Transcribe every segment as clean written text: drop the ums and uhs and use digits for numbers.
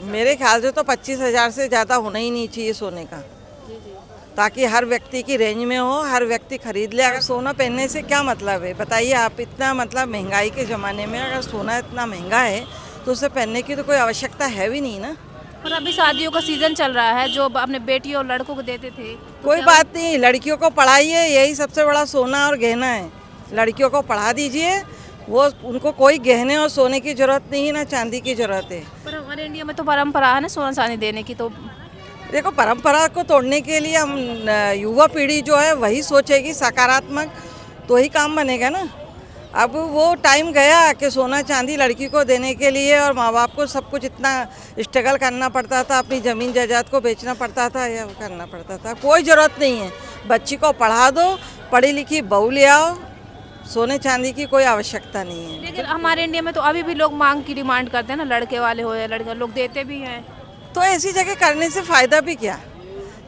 मेरे ख्याल से तो 25,000 से ज़्यादा होना ही नहीं चाहिए सोने का, ताकि हर व्यक्ति की रेंज में हो, हर व्यक्ति खरीद ले। अगर सोना पहनने से क्या मतलब है बताइए आप? इतना मतलब महंगाई के ज़माने में अगर सोना इतना महंगा है तो उसे पहनने की तो कोई आवश्यकता है भी नहीं ना। और अभी शादियों का सीजन चल रहा है, जो अपने बेटियों और लड़कों को देते थे, तो कोई क्या बात नहीं, लड़कियों को पढ़ाइए, यही सबसे बड़ा सोना और गहना है। लड़कियों को पढ़ा दीजिए, वो उनको कोई गहने और सोने की ज़रूरत नहीं है, ना चांदी की ज़रूरत है। पर हमारे इंडिया में तो परंपरा है ना सोना चांदी देने की, तो देखो, परंपरा को तोड़ने के लिए हम युवा पीढ़ी जो है वही सोचेगी सकारात्मक, तो ही काम बनेगा ना। अब वो टाइम गया कि सोना चांदी लड़की को देने के लिए और माँ बाप को सब कुछ इतना स्ट्रगल करना पड़ता था, अपनी ज़मीन जायदाद को बेचना पड़ता था या करना पड़ता था। कोई ज़रूरत नहीं है, बच्ची को पढ़ा दो, पढ़ी लिखी बहू ले आओ, सोने चांदी की कोई आवश्यकता नहीं है। लेकिन हमारे इंडिया में तो अभी भी लोग मांग की डिमांड करते हैं ना, लड़के वाले हो या लड़के, लोग देते भी हैं। तो ऐसी जगह करने से फ़ायदा भी क्या?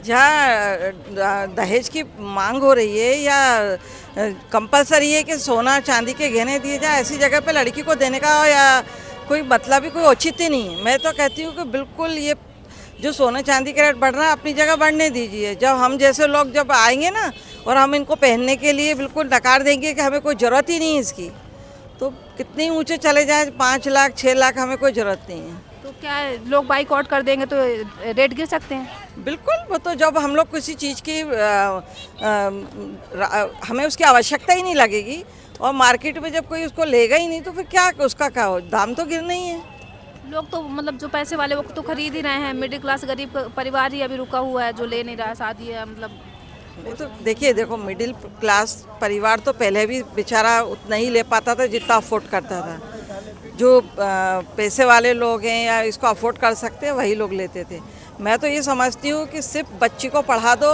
जहाँ दहेज की मांग हो रही है या कंपलसरी है कि सोना चांदी के गहने दिए जाए, ऐसी जगह पे लड़की को देने का या कोई मतलब ही कोई औचित्य नहीं है। मैं तो कहती हूँ कि बिल्कुल ये जो सोना चांदी का रेट बढ़ रहा है अपनी जगह बढ़ने दीजिए। जब हम जैसे लोग जब आएंगे ना और हम इनको पहनने के लिए बिल्कुल नकार देंगे कि हमें कोई ज़रूरत ही नहीं है इसकी, तो कितने ऊँचे चले जाए, 5 लाख 6 लाख, हमें कोई ज़रूरत नहीं है। तो क्या है, लोग बाइकआउट कर देंगे तो रेट गिर सकते हैं। बिल्कुल, वो तो जब हम लोग किसी चीज़ की हमें उसकी आवश्यकता ही नहीं लगेगी और मार्केट में जब कोई उसको लेगा ही नहीं तो फिर क्या उसका क्या हो, दाम तो गिरना ही है। लोग तो मतलब जो पैसे वाले वो तो खरीद ही रहे हैं, मिडिल क्लास गरीब परिवार ही अभी रुका हुआ है जो ले नहीं रहा है, शादी है मतलब। नहीं तो देखिए, देखो मिडिल क्लास परिवार तो पहले भी बेचारा उतना ही ले पाता था जितना अफोर्ड करता था। जो पैसे वाले लोग हैं या इसको अफोर्ड कर सकते हैं वही लोग लेते थे। मैं तो ये समझती हूँ कि सिर्फ बच्ची को पढ़ा दो,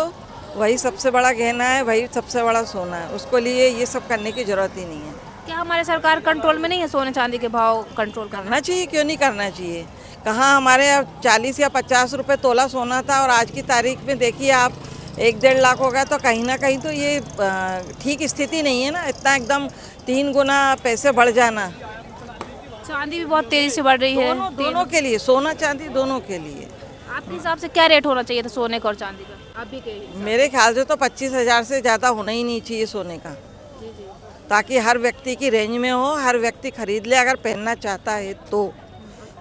वही सबसे बड़ा गहना है, वही सबसे बड़ा सोना है। उसको लिए ये सब करने की ज़रूरत ही नहीं है। क्या हमारे सरकार कंट्रोल में नहीं है सोने चांदी के भाव कंट्रोल करना? करना चाहिए, क्यों नहीं करना चाहिए? कहाँ हमारे यहाँ 40 या 50 रुपए तोला सोना था और आज की तारीख में देखिए आप 1-1.5 लाख हो गया। तो कहीं ना कहीं तो ये ठीक स्थिति नहीं है ना, इतना एकदम 3 गुना पैसे बढ़ जाना। चांदी भी बहुत तेजी से बढ़ रही है। दोनों के लिए, सोना चांदी दोनों के लिए। आपके हिसाब से क्या रेट होना चाहिए था सोने का और चांदी का? आप भी कहिए। मेरे ख्याल से तो 25,000 से ज़्यादा होना ही नहीं चाहिए सोने का, जी जी। ताकि हर व्यक्ति की रेंज में हो, हर व्यक्ति खरीद ले अगर पहनना चाहता है तो।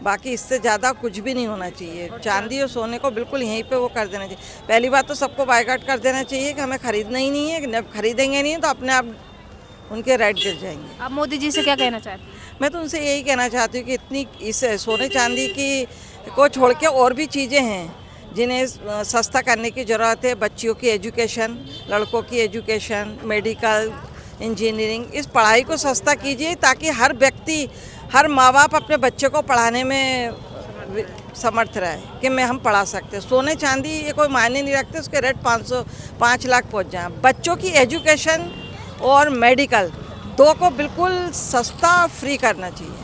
बाकी इससे ज़्यादा कुछ भी नहीं होना चाहिए। चांदी और सोने को बिल्कुल यहीं पे वो कर देना चाहिए। पहली बात तो सबको बायकॉट कर देना चाहिए कि हमें खरीदना ही नहीं है। जब खरीदेंगे नहीं तो अपने आप उनके रेट गिर जाएंगे। आप मोदी जी से क्या कहना चाहते हैं? मैं तो उनसे यही कहना चाहती हूँ कि इतनी इस सोने चांदी की को छोड़ के और भी चीज़ें हैं जिन्हें सस्ता करने की ज़रूरत है। बच्चियों की एजुकेशन, लड़कों की एजुकेशन, मेडिकल, इंजीनियरिंग, इस पढ़ाई को सस्ता कीजिए ताकि हर व्यक्ति, हर माँ बाप अपने बच्चे को पढ़ाने में समर्थ रहे कि मैं हम पढ़ा सकते हैं। सोने चांदी ये कोई मायने नहीं रखते, उसके रेट 5 लाख पहुँच जाए। बच्चों की एजुकेशन और मेडिकल दो को बिल्कुल सस्ता फ्री करना चाहिए।